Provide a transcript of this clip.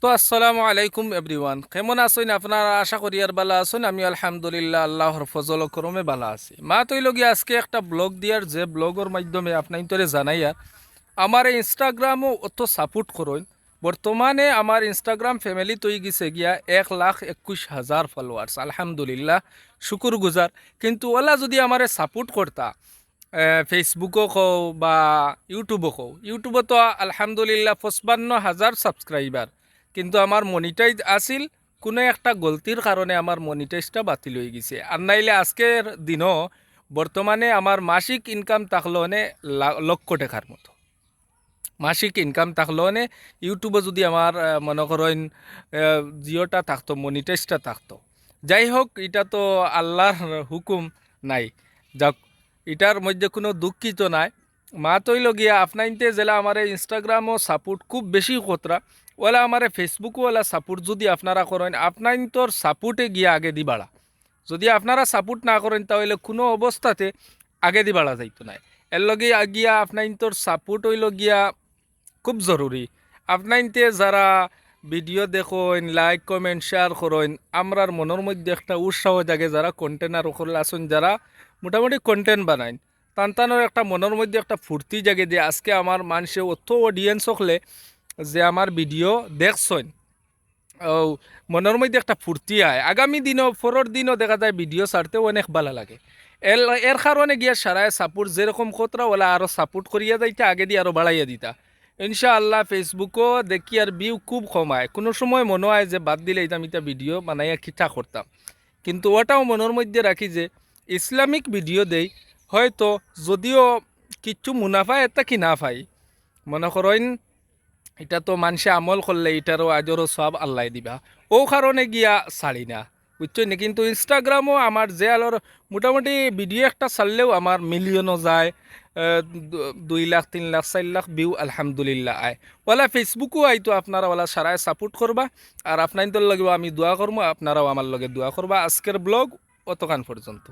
তো আসসালামু আলাইকুম এভরিওয়ান, কেমন আছেন আপনারা? আশা করি আর ভালো আছেন। আমি আলহামদুলিল্লাহ আল্লাহর ফজল ও করমে ভালো আছি। মা তৈলগি আজকে একটা ব্লগ দিয়ার, যে ব্লগের মাধ্যমে আপনার তোরে জানাইয়া আমার ইনস্টাগ্রামও অত সাপোর্ট করেন। বর্তমানে আমার ইনস্টাগ্রাম ফ্যামিলি তৈরি গেছে গিয়া 1,21,000 ফলোয়ার্স। আলহামদুলিল্লাহ, শুকুর গুজার। কিন্তু ওলা যদি আমারে সাপোর্ট করতা, ফেসবুকও কও বা ইউটিউবও কও, ইউটিউবও তো আলহামদুলিল্লাহ 55,000 সাবস্ক্রাইবার, কিন্তু আমার মনিটাইজ আসিল। কোনো একটা গলতির কারণে আমার মনিটাইজটা বাতিল হয়ে গেছে। আর নাইলে আজকের দিনও বর্তমানে আমার মাসিক ইনকাম থাকলো লক্ষ টাকার মতো। মাসিক ইনকাম থাকলো ইউটিউবে যদি আমার মনে করেন জিওটা থাকতো, মনিটাইজটা থাকতো। যাই হোক, এটা তো আল্লাহর হুকুম নাই। যাক, এটার মধ্যে কোনো দুঃখিত নাই। মা তৈল গিয়া আপনাইতে জেলা আমার ইনস্টাগ্রামও সাপোর্ট খুব বেশি খতরা, ওলা আমার ফেসবুকও ওলা সাপোর্ট যদি আপনারা করেন, আপনার তোর সাপোর্টে গিয়া আগে দি বাড়া। যদি আপনারা সাপোর্ট না করেন তাহলে কোনো অবস্থাতে আগে দি বাড়া যাইতো না। এর লগে গিয়া আপনার তোর সাপোর্ট হইল গিয়া খুব জরুরি। আপনাইতে যারা ভিডিও দেখেন, লাইক কমেন্ট শেয়ার করেন, আমরার মনের মধ্যে একটা উৎসাহ জাগে। যারা কন্টেনার ওখল আছেন, যারা মোটামুটি কন্টেন্ট বানায়, তানতানোর একটা মনের মধ্যে একটা ফুর্তি জাগে যে আজকে আমার মানুষে অত অডিয়েন্স হলে যে আমার ভিডিও দেখছেন। ও, মনের মধ্যে একটা ফুর্তি আয়। আগামী দিনও, পরের দিনও দেখা যায় ভিডিও ছাড়তেও অনেক ভালো লাগে। এর এর কারণে গিয়া সারায় সাপোর্ট যেরকম খতরা ওলা আরও সাপোর্ট করিয়া যাইতা, আগে দিয়ে আরও বাড়াইয়া দিতা ইনশাআল্লাহ। ফেসবুকও দেখি আর ভিউ খুব কমায়, কোনো সময় মনে হয় যে বাদ দিলে এটা আমি ভিডিও বানাইয়া খিঠা করতাম। কিন্তু ওটাও মনের মধ্যে রাখি যে ইসলামিক ভিডিও দেই, হয়তো যদিও কিচ্ছু মুনাফা এটা কি না পাই, মনে করেন এটা তো মানুষে আমল করলে এটারও আজরও সব আল্লাহ দিবা। ও কারণে গিয়া ছাড়ি না, বুঝছো না? কিন্তু ইনস্টাগ্রামও আমার যে আলোর মোটামুটি ভিডিও একটা ছাড়লেও আমার মিলিয়নও যায়, 2 লাখ 3 লাখ 4 লাখ ভিউ আলহামদুলিল্লাহ আয়। ওলা ফেসবুকও আইতো, আপনারা ওলা সারায় সাপোর্ট করবা। আর আপনাদের লগে আমি দোয়া করবো, আপনারাও আমার লগে দোয়া করবা। আজকের ব্লগ অতখান পর্যন্ত।